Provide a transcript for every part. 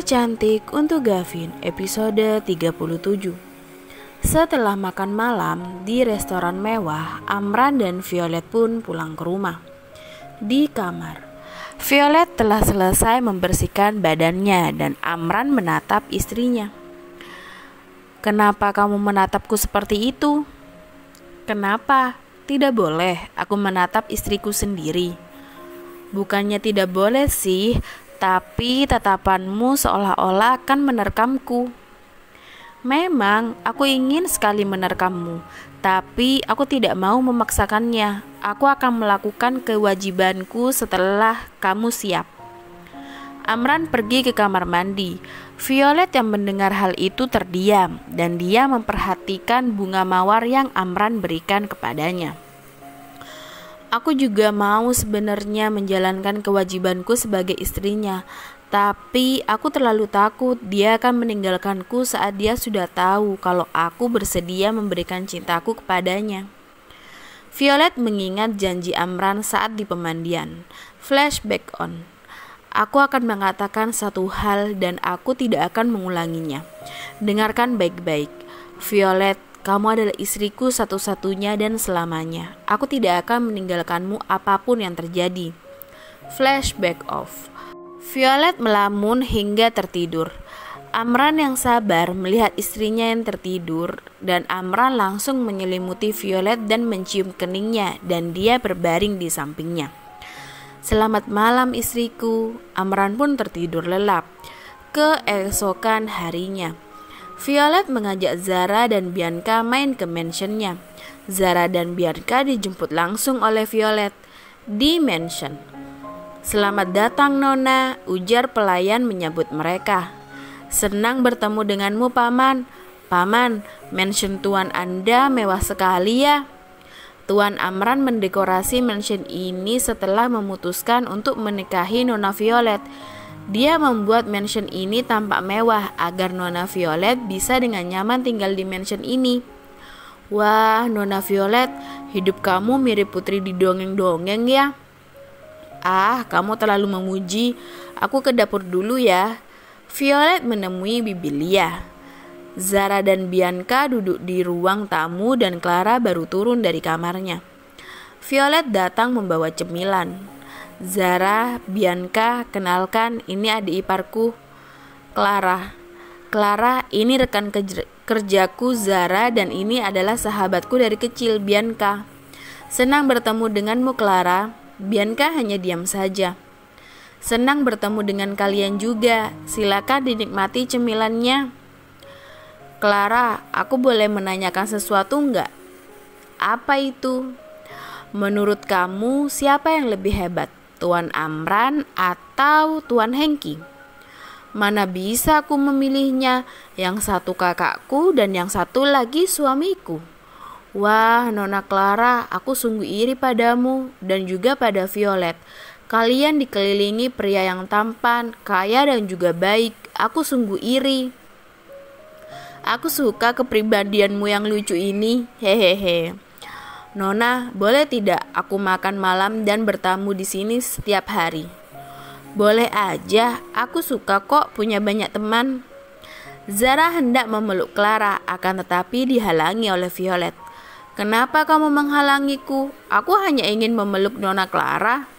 Tercantik untuk Gavin, episode 37. Setelah makan malam di restoran mewah, Amran dan Violet pun pulang ke rumah. Di kamar, Violet telah selesai membersihkan badannya dan Amran menatap istrinya. "Kenapa kamu menatapku seperti itu?" "Kenapa? Tidak boleh aku menatap istriku sendiri." "Bukannya tidak boleh sih, tapi tatapanmu seolah-olah akan menerkamku." "Memang aku ingin sekali menerkammu, tapi aku tidak mau memaksakannya. Aku akan melakukan kewajibanku setelah kamu siap." Amran pergi ke kamar mandi. Violet yang mendengar hal itu terdiam dan dia memperhatikan bunga mawar yang Amran berikan kepadanya. "Aku juga mau sebenarnya menjalankan kewajibanku sebagai istrinya, tapi aku terlalu takut dia akan meninggalkanku saat dia sudah tahu kalau aku bersedia memberikan cintaku kepadanya." Violet mengingat janji Amran saat di pemandian. Flashback on. "Aku akan mengatakan satu hal dan aku tidak akan mengulanginya. Dengarkan baik-baik, Violet. Kamu adalah istriku satu-satunya dan selamanya. Aku tidak akan meninggalkanmu apapun yang terjadi." Flashback off. Violet melamun hingga tertidur. Amran yang sabar melihat istrinya yang tertidur dan Amran langsung menyelimuti Violet dan mencium keningnya dan dia berbaring di sampingnya. "Selamat malam istriku." Amran pun tertidur lelap. Keesokan harinya, Violet mengajak Zara dan Bianca main ke mansionnya. Zara dan Bianca dijemput langsung oleh Violet di mansion. "Selamat datang Nona," ujar pelayan menyambut mereka. "Senang bertemu denganmu Paman." "Paman, mansion Tuan Anda mewah sekali ya." Tuan Amran mendekorasi mansion ini setelah memutuskan untuk menikahi Nona Violet. Dia membuat mansion ini tampak mewah agar Nona Violet bisa dengan nyaman tinggal di mansion ini. "Wah, Nona Violet, hidup kamu mirip putri di dongeng-dongeng ya." "Ah, kamu terlalu memuji. Aku ke dapur dulu ya." Violet menemui Bibi Lia. Zara dan Bianca duduk di ruang tamu dan Clara baru turun dari kamarnya. Violet datang membawa cemilan. "Zara, Bianca, kenalkan, ini adik iparku, Clara. Clara, ini rekan kerjaku Zara dan ini adalah sahabatku dari kecil, Bianca. Senang bertemu denganmu Clara." Bianca hanya diam saja. "Senang bertemu dengan kalian juga. Silakan dinikmati cemilannya." "Clara, aku boleh menanyakan sesuatu enggak?" "Apa itu?" "Menurut kamu siapa yang lebih hebat, Tuan Amran atau Tuan Hengki?" "Mana bisa aku memilihnya, yang satu kakakku dan yang satu lagi suamiku." "Wah, Nona Clara, aku sungguh iri padamu dan juga pada Violet. Kalian dikelilingi pria yang tampan, kaya dan juga baik. Aku sungguh iri." "Aku suka kepribadianmu yang lucu ini, hehehe." "Nona, boleh tidak aku makan malam dan bertamu di sini setiap hari?" "Boleh aja, aku suka kok punya banyak teman." Zara hendak memeluk Clara, akan tetapi dihalangi oleh Violet. "Kenapa kamu menghalangiku? Aku hanya ingin memeluk Nona Clara."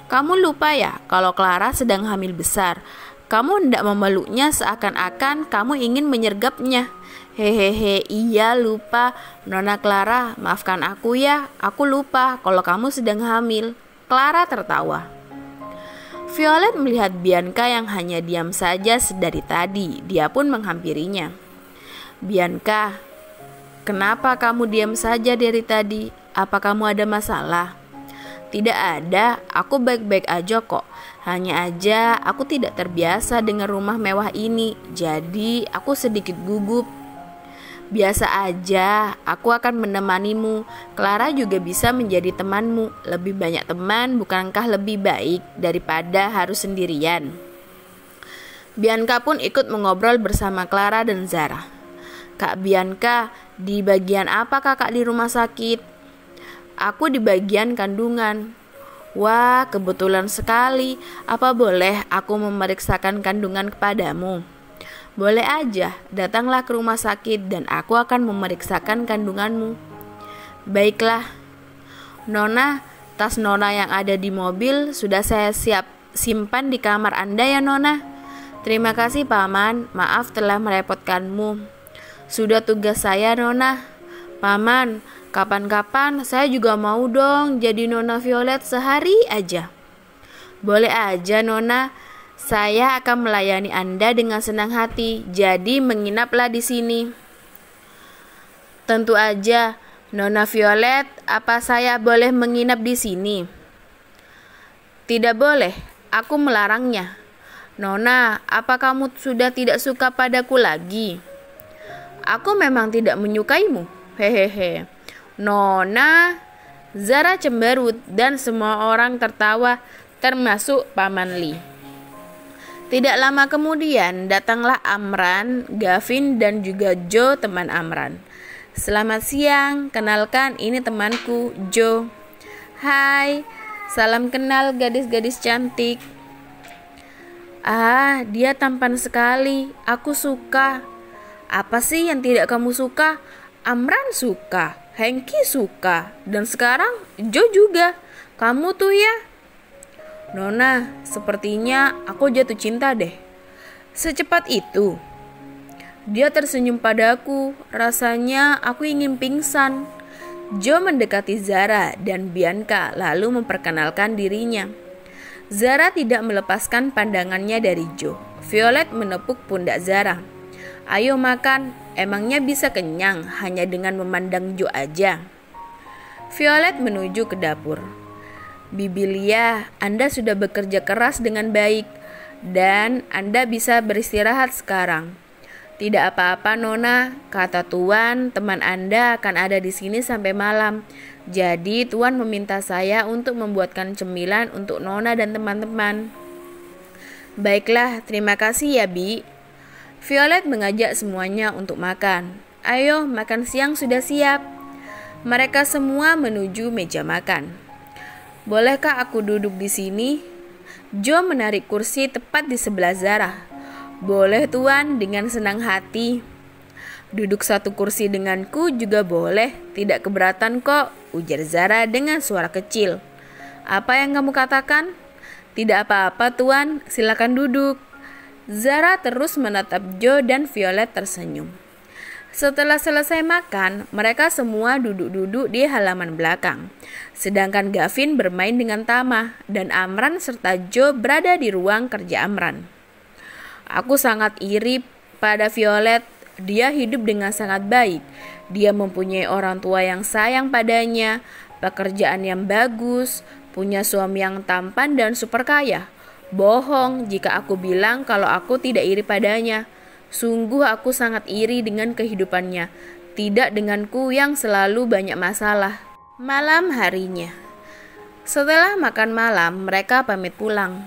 "Kamu lupa ya kalau Clara sedang hamil besar. Kamu hendak memeluknya seakan-akan kamu ingin menyergapnya." "Hehehe, iya lupa. Nona Clara, maafkan aku ya. Aku lupa kalau kamu sedang hamil." Clara tertawa. Violet melihat Bianca yang hanya diam saja dari tadi. Dia pun menghampirinya. "Bianca, kenapa kamu diam saja dari tadi? Apa kamu ada masalah?" "Tidak ada, aku baik-baik aja kok. Hanya aja aku tidak terbiasa dengan rumah mewah ini, jadi aku sedikit gugup." "Biasa aja, aku akan menemanimu. Clara juga bisa menjadi temanmu. Lebih banyak teman bukankah lebih baik daripada harus sendirian?" Bianca pun ikut mengobrol bersama Clara dan Zara. "Kak Bianca, di bagian apa kakak di rumah sakit?" "Aku di bagian kandungan." Wah, kebetulan sekali. Apa boleh aku memeriksakan kandungan kepadamu? Boleh aja, datanglah ke rumah sakit dan aku akan memeriksakan kandunganmu. Baiklah, Nona, tas Nona yang ada di mobil sudah saya simpan di kamar Anda ya Nona. Terima kasih Paman, maaf telah merepotkanmu. Sudah tugas saya Nona. Paman, kapan-kapan saya juga mau dong jadi Nona Violet sehari aja. Boleh aja Nona, saya akan melayani Anda dengan senang hati, jadi menginaplah di sini. Tentu aja, Nona Violet, apa saya boleh menginap di sini? Tidak boleh, aku melarangnya. Nona, apa kamu sudah tidak suka padaku lagi? Aku memang tidak menyukaimu. Hehehe. Nona, Zara cemberut dan semua orang tertawa, termasuk Paman Lee. Tidak lama kemudian datanglah Amran, Gavin dan juga Joe teman Amran. Selamat siang, kenalkan ini temanku Joe. Hai, salam kenal gadis-gadis cantik. Ah, dia tampan sekali, aku suka. Apa sih yang tidak kamu suka? Amran suka, Hengki suka, dan sekarang Joe juga. Kamu tuh ya. Nona, sepertinya aku jatuh cinta deh. Secepat itu. Dia tersenyum padaku, rasanya aku ingin pingsan. Joe mendekati Zara dan Bianca lalu memperkenalkan dirinya. Zara tidak melepaskan pandangannya dari Joe. Violet menepuk pundak Zara. Ayo makan, emangnya bisa kenyang hanya dengan memandang Joe aja. Violet menuju ke dapur. Bibi Lia, Anda sudah bekerja keras dengan baik dan Anda bisa beristirahat sekarang. Tidak apa-apa Nona, kata Tuan, teman Anda akan ada di sini sampai malam. Jadi Tuan meminta saya untuk membuatkan cemilan untuk Nona dan teman-teman. Baiklah, terima kasih ya Bi. Violet mengajak semuanya untuk makan. Ayo, makan siang sudah siap. Mereka semua menuju meja makan. Bolehkah aku duduk di sini? Joe menarik kursi tepat di sebelah Zara. Boleh Tuan, dengan senang hati. Duduk satu kursi denganku juga boleh, tidak keberatan kok, ujar Zara dengan suara kecil. Apa yang kamu katakan? Tidak apa-apa Tuan, silakan duduk. Zara terus menatap Joe dan Violet tersenyum. Setelah selesai makan, mereka semua duduk-duduk di halaman belakang. Sedangkan Gavin bermain dengan Tama dan Amran serta Joe berada di ruang kerja Amran. Aku sangat iri pada Violet. Dia hidup dengan sangat baik. Dia mempunyai orang tua yang sayang padanya, pekerjaan yang bagus, punya suami yang tampan dan super kaya. Bohong jika aku bilang kalau aku tidak iri padanya. Sungguh aku sangat iri dengan kehidupannya, tidak denganku yang selalu banyak masalah. Malam harinya. Setelah makan malam, mereka pamit pulang.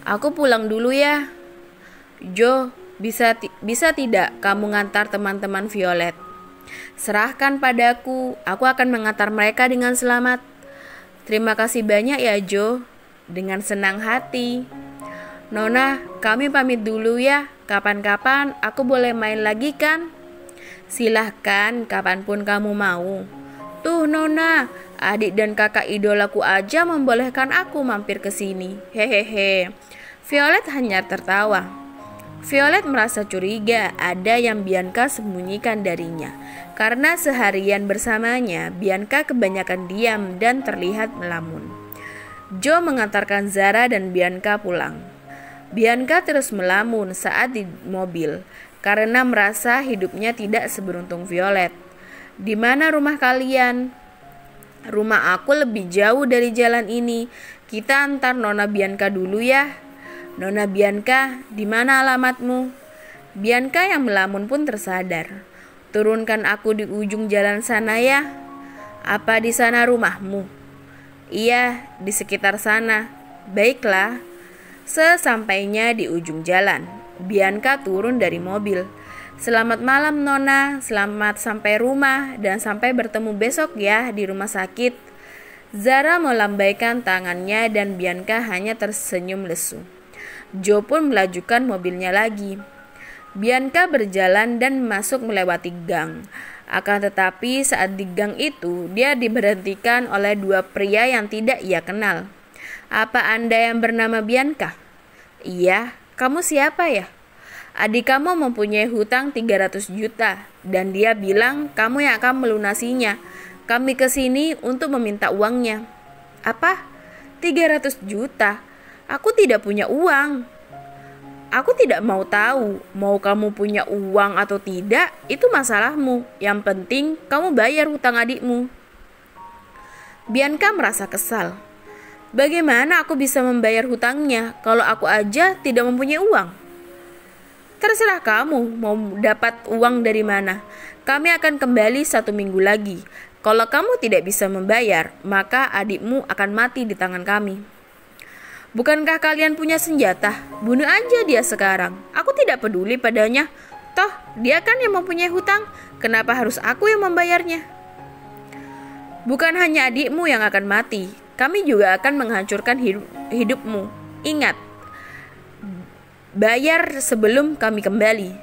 Aku pulang dulu ya. Joe, bisa tidak kamu ngantar teman-teman Violet? Serahkan padaku, aku akan mengantar mereka dengan selamat. Terima kasih banyak ya Joe. Dengan senang hati. Nona, kami pamit dulu ya. Kapan-kapan aku boleh main lagi kan? Silahkan kapanpun kamu mau. Tuh Nona, adik dan kakak idolaku aja membolehkan aku mampir ke sini. Hehehe. Violet hanya tertawa. Violet merasa curiga ada yang Bianca sembunyikan darinya. Karena seharian bersamanya, Bianca kebanyakan diam dan terlihat melamun. Joe mengantarkan Zara dan Bianca pulang. Bianca terus melamun saat di mobil karena merasa hidupnya tidak seberuntung Violet. Di mana rumah kalian? Rumah aku lebih jauh dari jalan ini. Kita antar Nona Bianca dulu ya. Nona Bianca, di mana alamatmu? Bianca yang melamun pun tersadar. Turunkan aku di ujung jalan sana ya. Apa di sana rumahmu? Iya, di sekitar sana. Baiklah. Sesampainya di ujung jalan, Bianca turun dari mobil. Selamat malam Nona, selamat sampai rumah dan sampai bertemu besok ya di rumah sakit. Zara melambaikan tangannya dan Bianca hanya tersenyum lesu. Joe pun melajukan mobilnya lagi. Bianca berjalan dan masuk melewati gang. Akan tetapi saat di gang itu, dia diberhentikan oleh dua pria yang tidak ia kenal. "Apa Anda yang bernama Bianca?" "Iya, kamu siapa ya?" "Adik kamu mempunyai hutang 300 juta dan dia bilang kamu yang akan melunasinya. Kami kesini untuk meminta uangnya." "Apa? 300 juta? Aku tidak punya uang." "Aku tidak mau tahu, mau kamu punya uang atau tidak, itu masalahmu. Yang penting kamu bayar hutang adikmu." Bianca merasa kesal. "Bagaimana aku bisa membayar hutangnya kalau aku aja tidak mempunyai uang?" "Terserah kamu mau dapat uang dari mana. Kami akan kembali 1 minggu lagi. Kalau kamu tidak bisa membayar, maka adikmu akan mati di tangan kami." "Bukankah kalian punya senjata? Bunuh aja dia sekarang. Aku tidak peduli padanya. Toh, dia kan yang mempunyai hutang. Kenapa harus aku yang membayarnya?" "Bukan hanya adikmu yang akan mati. Kami juga akan menghancurkan hidupmu. Ingat, bayar sebelum kami kembali."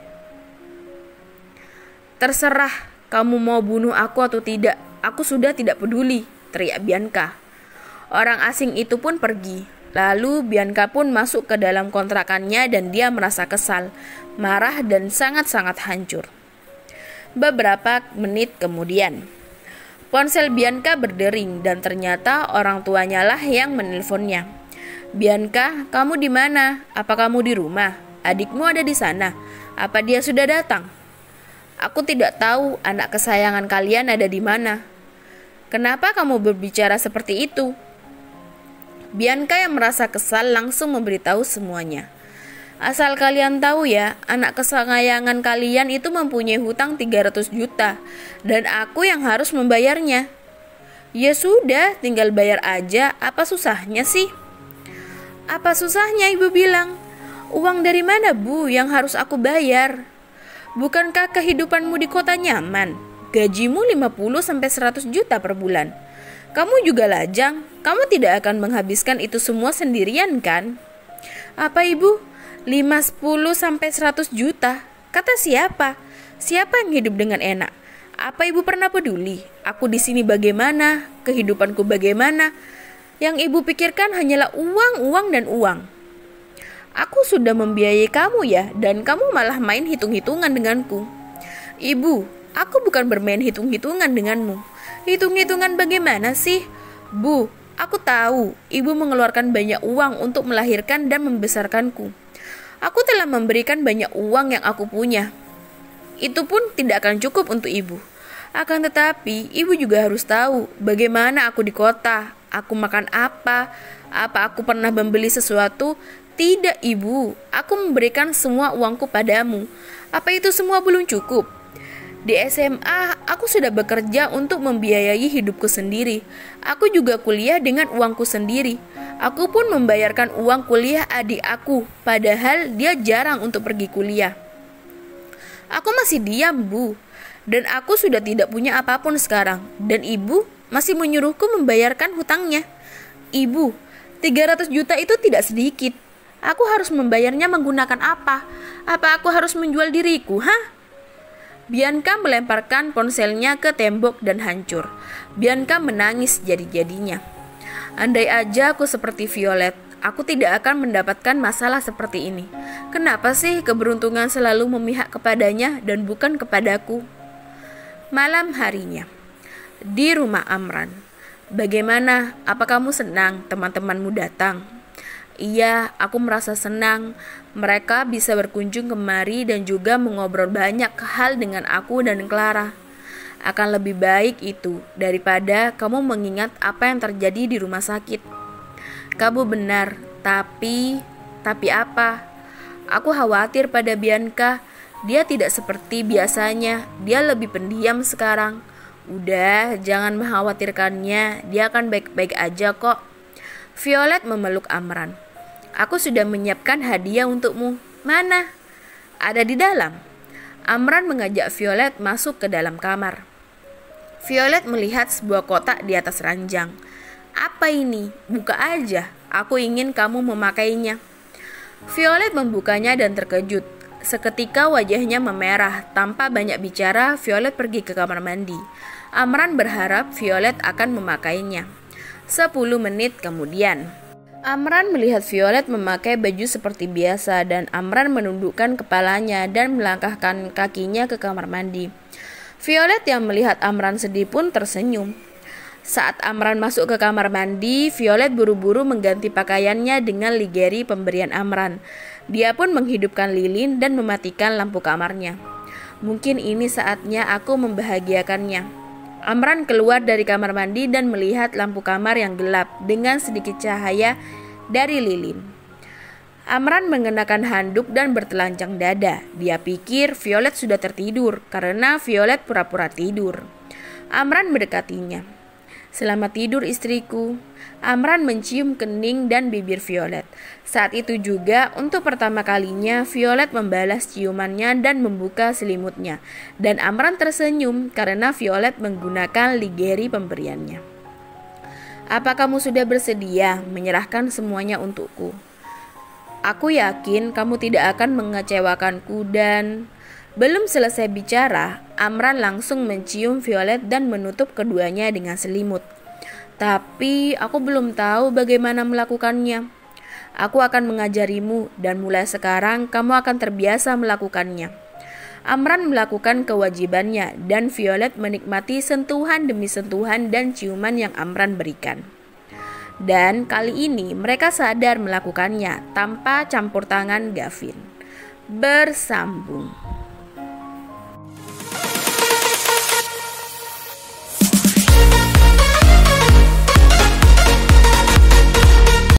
"Terserah kamu mau bunuh aku atau tidak. Aku sudah tidak peduli," teriak Bianca. Orang asing itu pun pergi. Lalu Bianca pun masuk ke dalam kontrakannya dan dia merasa kesal, marah dan sangat-sangat hancur. Beberapa menit kemudian, ponsel Bianca berdering dan ternyata orang tuanya lah yang menelponnya. "Bianca, kamu di mana? Apa kamu di rumah? Adikmu ada di sana. Apa dia sudah datang?" "Aku tidak tahu anak kesayangan kalian ada di mana." "Kenapa kamu berbicara seperti itu?" Bianca yang merasa kesal langsung memberitahu semuanya. "Asal kalian tahu ya, anak kesayangan kalian itu mempunyai hutang 300 juta dan aku yang harus membayarnya." "Ya sudah, tinggal bayar aja. Apa susahnya sih?" "Apa susahnya?" ibu bilang. "Uang dari mana, Bu, yang harus aku bayar? Bukankah kehidupanmu di kota nyaman? Gajimu 50-100 juta per bulan. Kamu juga lajang, kamu tidak akan menghabiskan itu semua sendirian kan?" "Apa ibu? 50-100 juta? Kata siapa? Siapa yang hidup dengan enak? Apa ibu pernah peduli? Aku di sini bagaimana? Kehidupanku bagaimana? Yang ibu pikirkan hanyalah uang, uang, dan uang. Aku sudah membiayai kamu ya, dan kamu malah main hitung-hitungan denganku." "Ibu, aku bukan bermain hitung-hitungan denganmu." "Hitung-hitungan bagaimana sih?" "Bu, aku tahu ibu mengeluarkan banyak uang untuk melahirkan dan membesarkanku. Aku telah memberikan banyak uang yang aku punya. Itu pun tidak akan cukup untuk ibu. Akan tetapi, ibu juga harus tahu bagaimana aku di kota. Aku makan apa? Apa aku pernah membeli sesuatu? Tidak, ibu. Aku memberikan semua uangku padamu. Apa itu semua belum cukup? Di SMA, aku sudah bekerja untuk membiayai hidupku sendiri. Aku juga kuliah dengan uangku sendiri. Aku pun membayarkan uang kuliah adik aku, padahal dia jarang untuk pergi kuliah. Aku masih diam, Bu. Dan aku sudah tidak punya apapun sekarang. Dan ibu masih menyuruhku membayarkan hutangnya. Ibu, 300 juta itu tidak sedikit. Aku harus membayarnya menggunakan apa? Apa aku harus menjual diriku, hah?" Bianca melemparkan ponselnya ke tembok dan hancur. Bianca menangis jadi-jadinya. "Andai aja aku seperti Violet, aku tidak akan mendapatkan masalah seperti ini. Kenapa sih keberuntungan selalu memihak kepadanya dan bukan kepadaku?" Malam harinya, di rumah Amran. "Bagaimana? Apa kamu senang teman-temanmu datang?" "Iya, aku merasa senang. Mereka bisa berkunjung kemari dan juga mengobrol banyak hal dengan aku dan Clara. Akan lebih baik itu daripada kamu mengingat apa yang terjadi di rumah sakit." "Kamu benar, tapi apa? Aku khawatir pada Bianca. Dia tidak seperti biasanya. Dia lebih pendiam sekarang." "Udah, jangan mengkhawatirkannya. Dia akan baik-baik aja kok." Violet memeluk Amran. "Aku sudah menyiapkan hadiah untukmu." "Mana?" "Ada di dalam." Amran mengajak Violet masuk ke dalam kamar. Violet melihat sebuah kotak di atas ranjang. Apa ini? Buka aja, aku ingin kamu memakainya. Violet membukanya dan terkejut. Seketika wajahnya memerah. Tanpa banyak bicara, Violet pergi ke kamar mandi. Amran berharap Violet akan memakainya. 10 menit kemudian, Amran melihat Violet memakai baju seperti biasa dan Amran menundukkan kepalanya dan melangkahkan kakinya ke kamar mandi. Violet yang melihat Amran sedih pun tersenyum. Saat Amran masuk ke kamar mandi, Violet buru-buru mengganti pakaiannya dengan ligeri pemberian Amran. Dia pun menghidupkan lilin dan mematikan lampu kamarnya. Mungkin ini saatnya aku membahagiakannya. Amran keluar dari kamar mandi dan melihat lampu kamar yang gelap dengan sedikit cahaya dari lilin. Amran mengenakan handuk dan bertelanjang dada. Dia pikir Violet sudah tertidur karena Violet pura-pura tidur. Amran mendekatinya. "Selamat tidur istriku." Amran mencium kening dan bibir Violet. Saat itu juga untuk pertama kalinya Violet membalas ciumannya dan membuka selimutnya. Dan Amran tersenyum karena Violet menggunakan ligeri pemberiannya. "Apa kamu sudah bersedia menyerahkan semuanya untukku? Aku yakin kamu tidak akan mengecewakanku dan..." Belum selesai bicara, Amran langsung mencium Violet dan menutup keduanya dengan selimut. "Tapi aku belum tahu bagaimana melakukannya. Aku akan mengajarimu dan mulai sekarang kamu akan terbiasa melakukannya." Amran melakukan kewajibannya dan Violet menikmati sentuhan demi sentuhan dan ciuman yang Amran berikan. Dan kali ini mereka sadar melakukannya tanpa campur tangan Gavin. Bersambung.